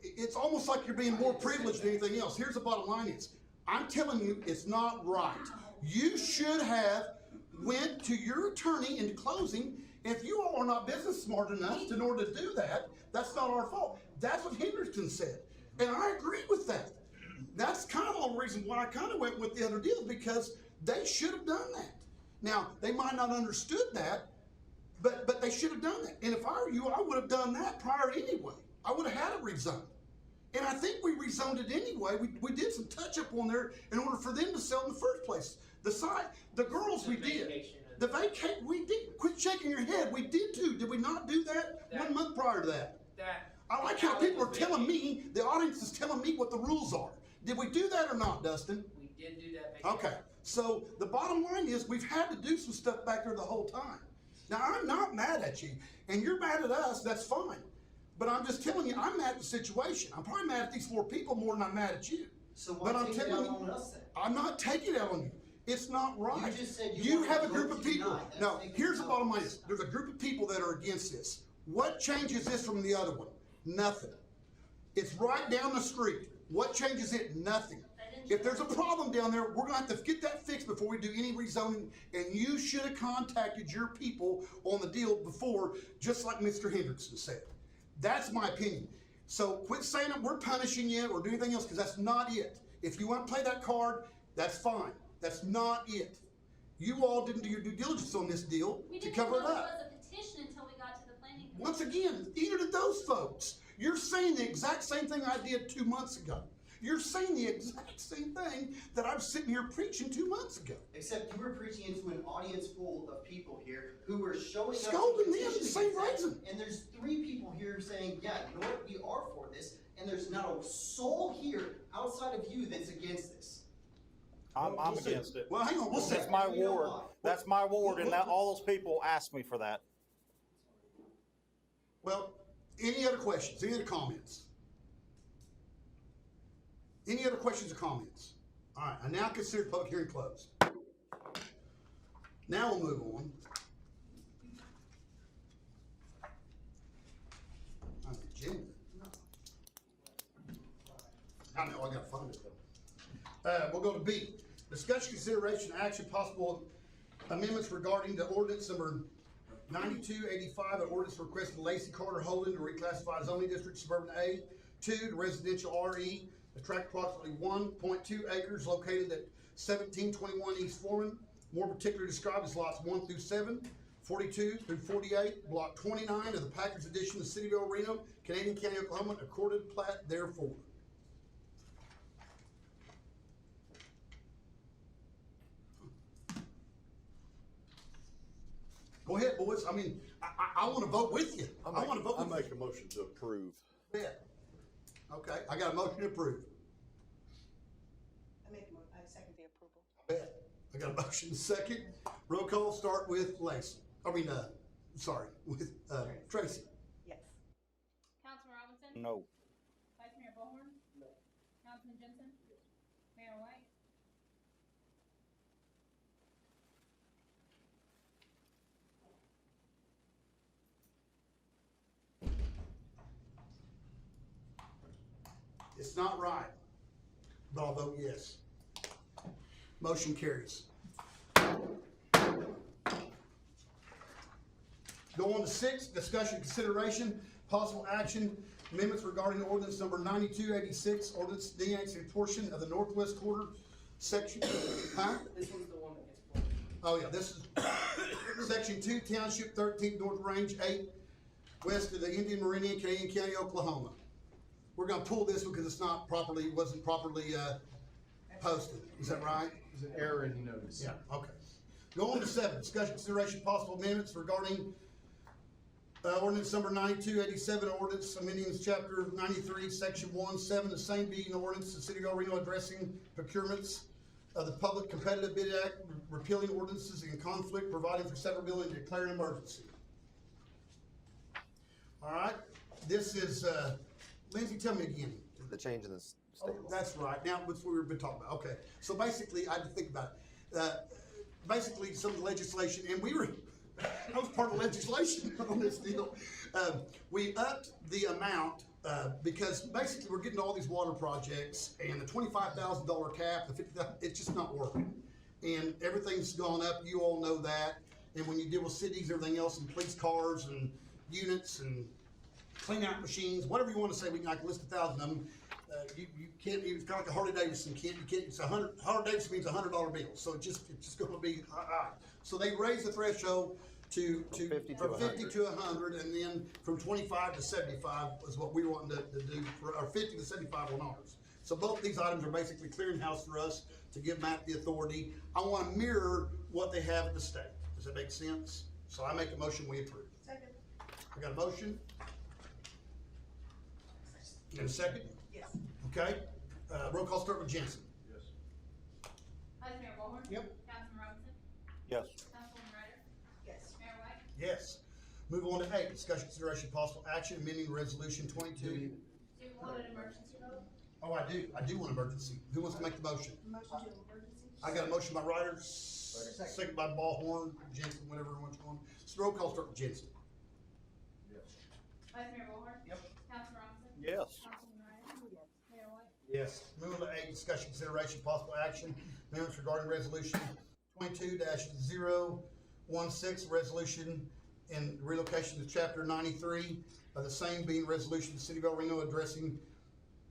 It's almost like you're being more privileged than anything else. Here's the bottom line is, I'm telling you, it's not right. You should have went to your attorney in closing If you all are not business smart enough in order to do that, that's not our fault. That's what Hendrickson said. And I agree with that. That's kind of the reason why I kind of went with the other deal, because they should have done that. Now, they might not have understood that, but they should have done that. And if I were you, I would have done that prior anyway. I would have had it rezoned. And I think we rezoned it anyway. We did some touch up on there in order for them to sell in the first place. The girls we did. The vacate, we did. Quit shaking your head. We did too. Did we not do that 1 month prior to that? I like how people are telling me, the audience is telling me what the rules are. Did we do that or not, Dustin? We did do that. Okay, so the bottom line is we've had to do some stuff back there the whole time. Now, I'm not mad at you, and you're mad at us, that's fine. But I'm just telling you, I'm mad at the situation. I'm probably mad at these 4 people more than I'm mad at you. So why But I'm take it telling out you, on us then? I'm not taking it out on you. It's not right. You just said You wanted have a to group vote of to people. deny. That's No, taking here's the it bottom out. line is, there's a group of people that are against this. What changes this from the other one? Nothing. It's right down the street. What changes it? Nothing. If there's a problem down there, we're gonna have to get that fixed before we do any rezoning, and you should have contacted your people on the deal before, just like Mr. Hendrickson said. That's my opinion. So quit saying that we're punishing you or do anything else, because that's not it. If you want to play that card, that's fine. That's not it. You all didn't do your due diligence on this deal We to didn't cover know it it up. was a petition until we got to the planning commission. Once again, neither did those folks. You're saying the exact same thing I did 2 months ago. You're saying the exact same thing that I'm sitting here preaching 2 months ago. Except you were preaching into an audience full of people here who were showing up. Scolding to them petition the same against that. reason. And there's 3 people here saying, yeah, you know what, we are for this, and there's not a soul here outside of you that's against this. I'm We'll see. against it. Well, hang on, we'll see. That's my We know ward. why. That's my ward, and that, all those people asked me for that. Well, any other questions? Any other comments? Any other questions or comments? All right, I now consider the public hearing closed. Now we'll move on. On the agenda. I know, I gotta find it though. We'll go to B. Discussion, consideration, action, possible amendments regarding the ordinance number 9285, an ordinance requesting Lacey Carter Holden to reclassify zoning district suburban A to residential RE, a tract approximately 1.2 acres located at 1721 East Foreman, more particularly described as lots 1 through 7, 42 through 48, block 29 of the Packers Edition of the City of El Reno, Canadian County, Oklahoma, accorded plat therefore. Go ahead, boys. I mean, I want to vote with you. I want to vote with you. I make a motion to approve. Yeah. Okay, I got a motion to approve. I second the approval. Bet. I got a motion to second. Roll call, start with Lacey. With Tracy. Yes. Councilman Robinson? No. Vice Mayor Bullhorn? No. Councilman Jensen? Mayor White? It's not right, but I'll vote yes. Motion carries. Go on to 6, discussion, consideration, possible action, amendments regarding ordinance number 9286, ordinance denuding a portion of the northwest quarter section, huh? This one's the one that gets pulled. Oh, yeah, this is section 2, township 13, north range 8, west of the Indian Meridian, Canadian County, Oklahoma. We're gonna pull this because it's not properly, wasn't properly, posted. Is that right? There's an error in the notice. Yeah, okay. Go on to 7, discussion, consideration, possible amendments regarding ordinance number 9287, ordinance amending chapter 93, section 1-7, the same being ordinance of the City of El Reno addressing procurements of the Public Competitive Bid Act, repealing ordinances in conflict, providing for severability, and declaring emergency. All right, this is, Lindsay, tell me again. The change in the Oh, state law. that's right. Now, that's what we've been talking about. Okay. So basically, I had to think about it. Basically, some of the legislation, and I was part of legislation on this deal. We upped the amount, because basically we're getting all these water projects and the $25,000 cap, the $50,000, it's just not working. And everything's gone up. You all know that. And when you deal with cities, everything else, and police cars and units and clean out machines, whatever you want to say, I can list 1,000 of them. You can't, it's kind of like a Harley Davidson, it's Harley Davidson means $100 bill, so it's just gonna be high. So they raise the threshold from 50 to 100, and then from 25 to 75 is what we were wanting to do, or 50 to 75 on ours. So both these items are basically clearinghouse for us to give Matt the authority. I want to mirror what they have at the state. Does that make sense? So I make a motion, we approve. Second. I got a motion? And a second? Yes. Okay, roll call start with Jensen. Vice Mayor Ballhorn. Yep. Councilman Robinson. Yes. Councilwoman Ryder. Yes. Mayor White. Yes. Move on to 8, discussion consideration possible action amending resolution 22. Do you want an emergency vote? Oh, I do want emergency. Who wants to make the motion? Motion to emergency. I got a motion by Ryder, second by Ballhorn, Jensen, whatever one's going. So roll call start with Jensen. Vice Mayor Ballhorn. Yep. Councilman Robinson. Yes. Councilwoman Ryder. Yes. Mayor White. Yes. Moving to 8, discussion consideration possible action amendments regarding resolution 22-016, resolution in relocation to chapter 93, the same being resolution of the City of El Reno addressing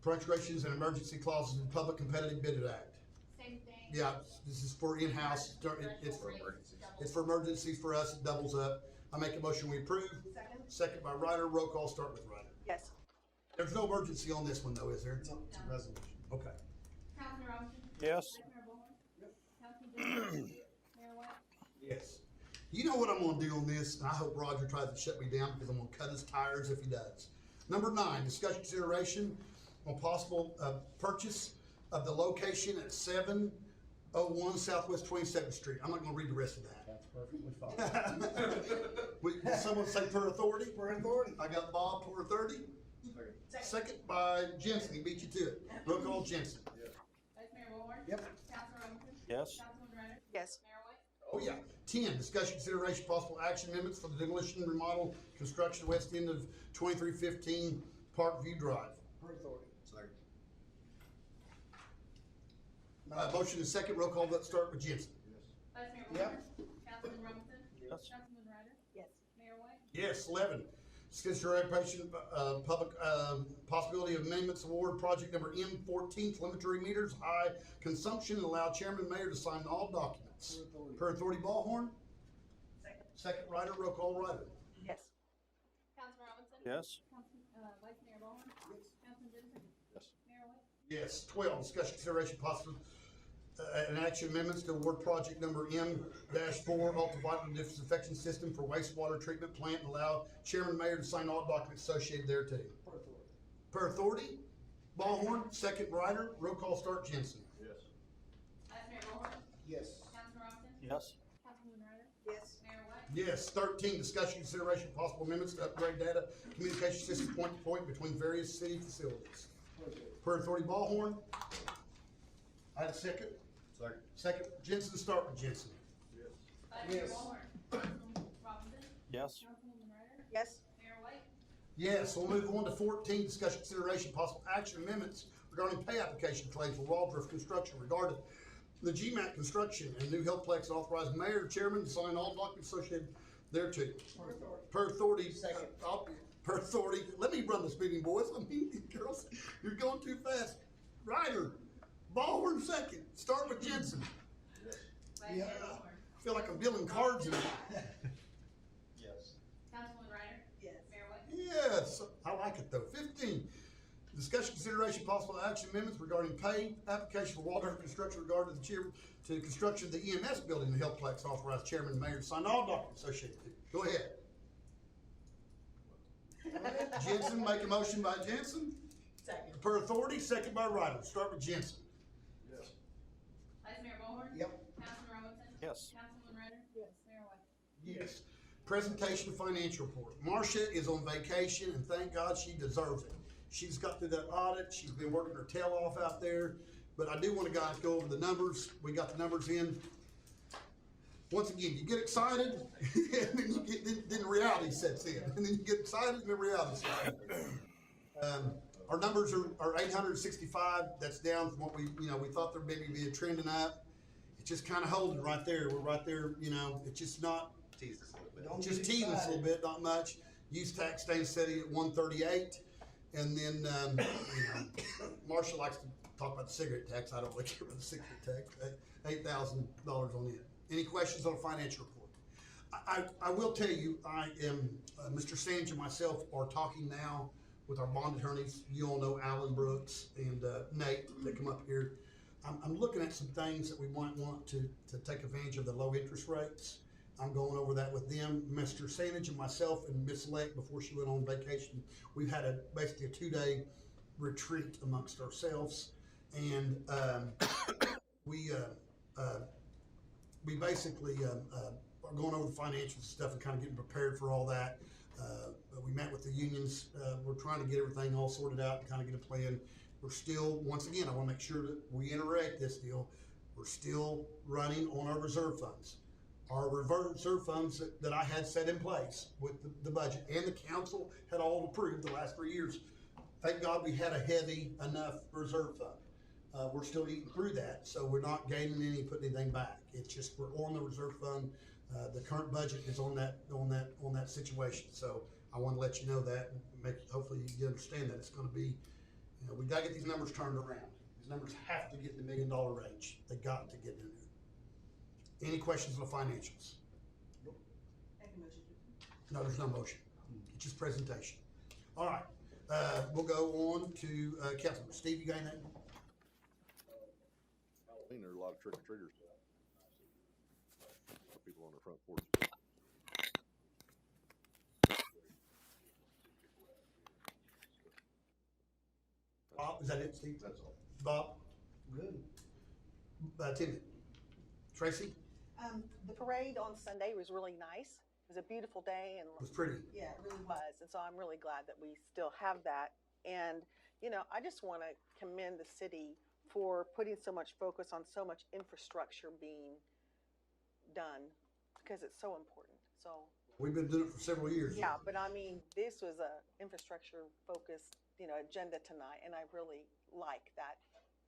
punctuations and emergency clauses in the Public Competitive Bid Act. Same thing. Yeah, this is for in-house, it's for emergencies for us, it doubles up. I make a motion, we approve. Second. Second by Ryder, roll call start with Ryder. Yes. There's no emergency on this one though, is there? It's a resolution. Okay. Councilman Robinson. Yes. Vice Mayor Ballhorn. Yep. Councilman Jensen. Mayor White. Yes. You know what I'm gonna do on this, and I hope Roger tries to shut me down because I'm gonna cut his tires if he does. Number 9, discussion consideration on possible purchase of the location at 701 Southwest 27th Street. I'm not gonna read the rest of that. That's perfectly fine. Will someone say per authority? Per authority. I got Bob per authority. Second by Jensen, he beat you to it. Roll call Jensen. Vice Mayor Ballhorn. Yep. Councilman Robinson. Yes. Councilwoman Ryder. Yes. Mayor White. Oh, yeah. 10, discussion consideration possible action amendments for the demolition, remodel, construction west end of 2315 Parkview Drive. Per authority. Motion is second, roll call, let's start with Jensen. Vice Mayor Yep. Ballhorn. Councilman Robinson. Yes. Councilwoman Ryder. Yes. Mayor White. Yes. 11, consideration public possibility of amendments award project number M14, telemetry meters, high consumption, and allow chairman and mayor to sign all documents. Per authority Ballhorn. Second. Second Ryder, roll call Ryder. Yes. Councilman Robinson. Yes. Vice Mayor Ballhorn. Councilman Jensen. Yes. Mayor White. Yes. 12, discussion consideration possible and action amendments to award project number M-4 ultraviolet disinfection system for wastewater treatment plant and allow chairman and mayor to sign all documents associated thereto. Per authority. Per authority, Ballhorn, second Ryder, roll call start Jensen. Vice Mayor Ballhorn. Yes. Councilman Robinson. Yes. Councilwoman Ryder. Yes. Mayor White. Yes. 13, discussion consideration possible amendments to upgrade data communication system point to point between various city facilities. Per authority Ballhorn. I had a second. Second, Jensen, start with Jensen. Vice Mayor Yes. Ballhorn. Councilman Robinson. Yes. Councilwoman Ryder. Yes. Mayor White. Yes, we'll move on to 14, discussion consideration possible action amendments regarding pay application claims for Waldorf Construction regarding the GMAT construction and new healthplex and authorize mayor and chairman to sign all documents associated thereto. Per authority. Per authority. Second. Per authority, let me run this meeting, boys. I mean, girls, you're going too fast. Ryder, Ballhorn second, start with Jensen. Vice Yeah. Mayor Ballhorn. I feel like I'm dealing cards in Councilwoman Ryder. Yes. Mayor White. Yes, I like it though. 15, discussion consideration possible action amendments regarding pay application for Waldorf Construction regarding the to construction of the EMS building, the healthplex, authorize chairman and mayor to sign all documents associated with it. Go ahead. Jensen, make a motion by Jensen. Second. Per authority, second by Ryder. Start with Jensen. Vice Mayor Ballhorn. Yep. Councilman Robinson. Yes. Councilwoman Ryder. Yes. Mayor White. Yes. Presentation of financial report. Marcia is on vacation and thank God she deserves it. She's got through that audit. She's been working her tail off out there. But I do want to guys go over the numbers. We got the numbers in. Once again, you get excited and then you get, then reality sets in. And then you get excited and then reality sets in. Our numbers are 865. That's down from what we thought there maybe be a trending up. It's just kind of holding right there. We're right there, it's just not Teased us a little bit. Don't just get teasing us a little excited. bit, not much. Use tax staying steady at 138. And then, Marcia likes to talk about the cigarette tax. I don't really care about the cigarette tax. $8,000 on it. Any questions on the financial report? I will tell you, I am, Mr. Sands and myself are talking now with our bond attorneys. You all know Alan Brooks and Nate that come up here. I'm looking at some things that we might want to take advantage of the low interest rates. I'm going over that with them. Mr. Sandage and myself and Miss Lake, before she went on vacation, we've had basically a 2-day retreat amongst ourselves. And we basically are going over the financial stuff and kind of getting prepared for all that. We met with the unions. We're trying to get everything all sorted out and kind of get a plan. We're still, once again, I want to make sure that we reiterate this deal. We're still running on our reserve funds. Our reserve funds that I had set in place with the budget and the council had all approved the last 3 years. Thank God we had a heavy enough reserve fund. We're still eating through that, so we're not gaining any, putting anything back. It's just we're on the reserve fund. The current budget is on that situation. So I want to let you know that and hopefully you understand that it's going to be, we got to get these numbers turned around. These numbers have to get in the $1 million range. They got to get in there. Any questions on the financials? Make a motion. No, there's no motion. It's just presentation. All right. We'll go on to Councilman. Steve, you got anything? Halloween, there's a lot of trick or treaters. People on the front porch. Bob, is that it, Steve? That's all. Bob? Good. Timmy? Tracy? The parade on Sunday was really nice. It was a beautiful day and It was pretty. yeah, it really was. And so I'm really glad that we still have that. And, I just want to commend the city for putting so much focus on so much infrastructure being done because it's so important. So, We've been doing it for several years. yeah, but I mean, this was a infrastructure focused, agenda tonight. And I really like that.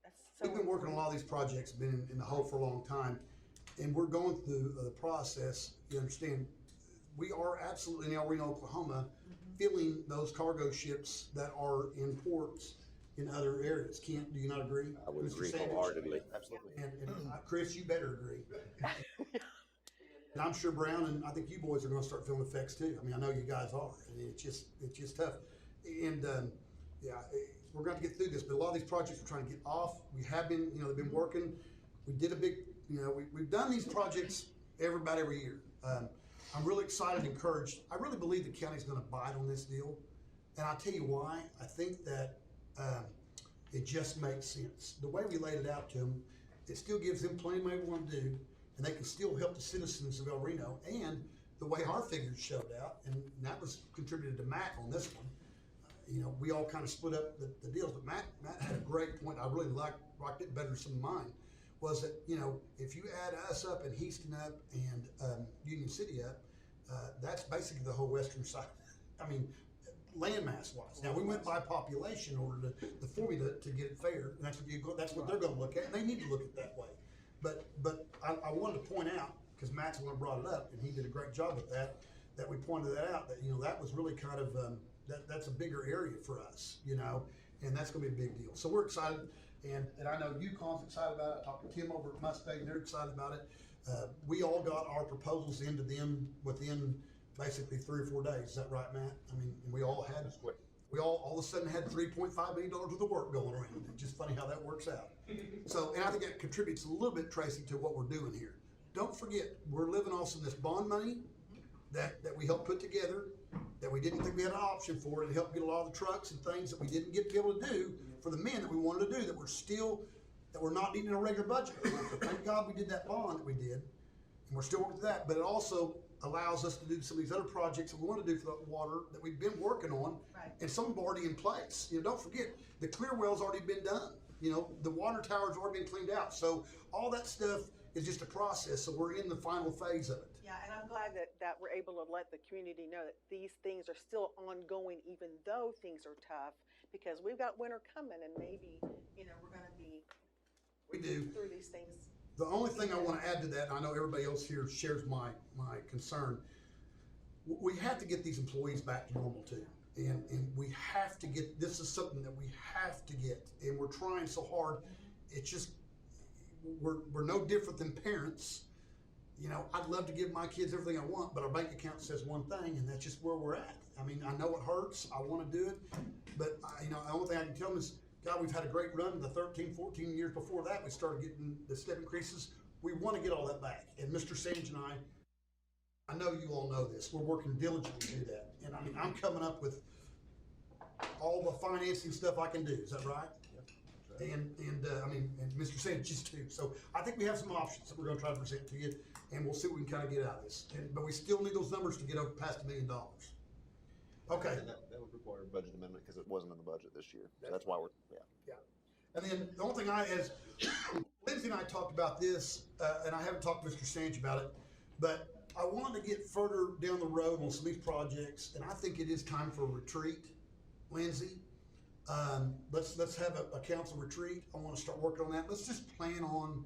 That's so We've been working on a lot of these projects, been in the hole for a long time, and we're going through the process. You understand, we are absolutely in El Reno, Oklahoma, filling those cargo ships that are in ports in other areas. Kent, do you not agree? I would Mr. agree Sanders? wholeheartedly. Absolutely. And Chris, you better agree. And I'm sure Brown and I think you boys are gonna start feeling effects too. I mean, I know you guys are. I mean, it's just tough. And, we're gonna have to get through this, but a lot of these projects we're trying to get off. We have been, they've been working. We did a big, we've done these projects about every year. I'm really excited and encouraged. I really believe the county's gonna bite on this deal. And I'll tell you why. I think that, it just makes sense. The way we laid it out to them, it still gives them plenty of money to want to do, and they can still help the citizens of El Reno. And the way our figures showed out, and that was contributed to Matt on this one. We all kind of split up the deals, but Matt had a great point. I really liked it better than some of mine. Was that if you add us up and Houston up and Union City up, that's basically the whole western side. I mean, landmass wise. Now we went by population in order to the formula to get it fair, and that's what they're going to look at, and they need to look at it that way. But I wanted to point out, because Matt's the one who brought it up, and he did a great job with that we pointed that out, that that was really kind of that's a bigger area for us, and that's going to be a big deal. So we're excited, and I know UConn's excited about it. I talked to Tim over at Mustang; they're excited about it. We all got our proposals into them within basically 3 or 4 days. Is that right, Matt? I mean, we all had. We all of a sudden had $3.5 million worth of work going around. It's just funny how that works out. So, and I think that contributes a little bit, Tracy, to what we're doing here. Don't forget, we're living also this bond money that we helped put together, that we didn't think we had an option for, and it helped get a lot of the trucks and things that we didn't get to be able to do for the men that we wanted to do, that we're not needing a regular budget. Thank God we did that bond that we did, and we're still working with that, but it also allows us to do some of these other projects that we want to do for the water that we've been working on, Right. and some have already in place. Don't forget, the clear well's already been done. The water tower's already been cleaned out. So all that stuff is just a process. So we're in the final phase of it. Yeah, and I'm glad that we're able to let the community know that these things are still ongoing, even though things are tough, because we've got winter coming, and maybe, we're gonna be We do. through these things. The only thing I want to add to that, and I know everybody else here shares my concern, we have to get these employees back to normal too. And we have to get, this is something that we have to get, and we're trying so hard. It's just, we're no different than parents. You know, I'd love to give my kids everything I want, but our bank account says one thing, and that's just where we're at. I mean, I know it hurts, I want to do it, but you know, the only thing I can tell them is, God, we've had a great run. The 13, 14 years before that, we started getting the step increases. We want to get all that back. And Mr. Sage and I know you all know this. We're working diligently to do that. And I mean, I'm coming up with all the financing stuff I can do. Is that right? And I mean, and Mr. Sage is too. So I think we have some options that we're going to try to present to you, and we'll see what we can kind of get out of this. But we still need those numbers to get up past $1 million. Okay. And that would require a budget amendment because it wasn't in the budget this year. So that's why we're, Yeah. And then the only thing as Lindsay and I talked about this, and I haven't talked to Mr. Sanch about it, but I wanted to get further down the road on some of these projects, and I think it is time for a retreat, Lindsay. Let's have a council retreat. I want to start working on that. Let's just plan on,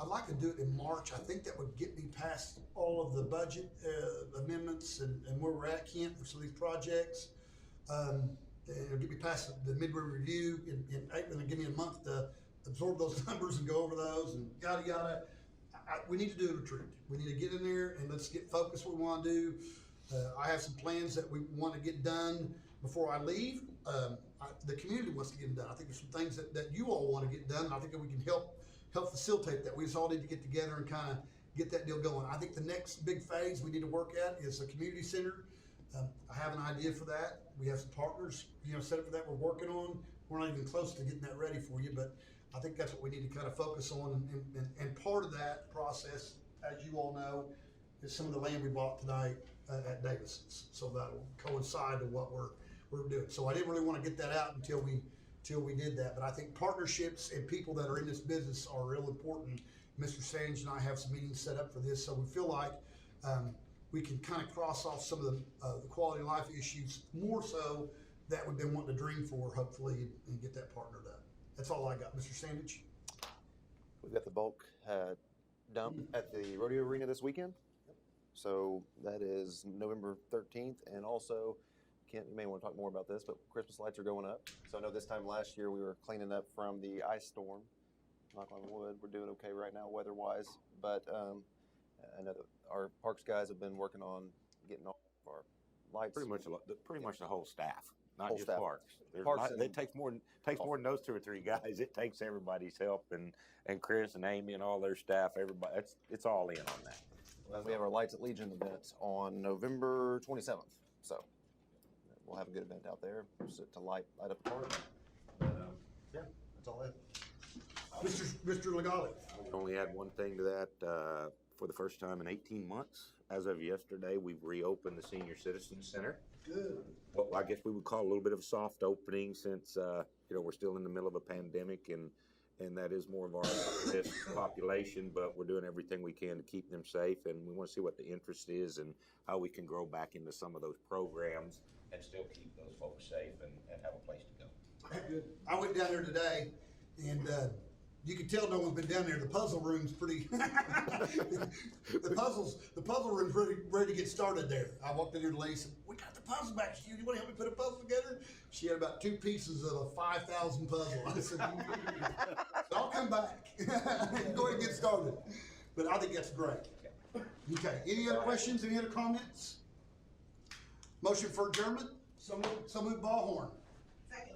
I'd like to do it in March. I think that would get me past all of the budget amendments and where we're at, Kent, for some of these projects. And it'll get me past the midway review in April, and give me a month to absorb those numbers and go over those and yada yada. We need to do a retreat. We need to get in there and let's get focused what we want to do. I have some plans that we want to get done before I leave. The community wants to get them done. I think there's some things that you all want to get done, and I think that we can help facilitate that. We just all need to get together and kind of get that deal going. I think the next big phase we need to work at is the community center. I have an idea for that. We have some partners, set up for that we're working on. We're not even close to getting that ready for you, but I think that's what we need to kind of focus on. And part of that process, as you all know, is some of the land we bought tonight at Davis's. So that'll coincide to what we're doing. So I didn't really want to get that out until we did that. But I think partnerships and people that are in this business are real important. Mr. Sange and I have some meetings set up for this, so we feel like we can kind of cross off some of the quality of life issues more so that we've been wanting to dream for, hopefully, and get that partnered up. That's all I got. Mr. Sandage? we've got the bulk dump at the rodeo arena this weekend. So that is November 13th. And also, Kent, you may want to talk more about this, but Christmas lights are going up. So I know this time last year we were cleaning up from the ice storm. Knock on wood, we're doing okay right now weather-wise. But I know that our parks guys have been working on getting all of our lights. Pretty much the whole staff, not Whole just staff. parks. Parks and- It takes more than those 2 or 3 guys. It takes everybody's help, and Chris and Amy and all their staff. Everybody, it's all in on that. And we have our Lights at Legion event on November 27th. So we'll have a good event out there just to light up the park. Yeah, that's all I have. Mr. Legali? We only add one thing to that. For the first time in 18 months, as of yesterday, we've reopened the Senior Citizen Center. Good. Well, I guess we would call it a little bit of a soft opening since, we're still in the middle of a pandemic and that is more of our risk population, but we're doing everything we can to keep them safe, and we want to see what the interest is and how we can grow back into some of those programs and still keep those folks safe and have a place to go. Good. I went down there today, and you can tell no one's been down there. The puzzle room's pretty. the puzzle room's ready to get started there. I walked in there to Lady, said, "We got the puzzle back. You want to help me put a puzzle together?" She had about 2 pieces of a 5,000 puzzle. I said, "I'll come back. Go ahead and get started." But I think that's great. Okay. Any other questions? Any other comments? Motion for adjournment? So moved. Ballhorn. Second.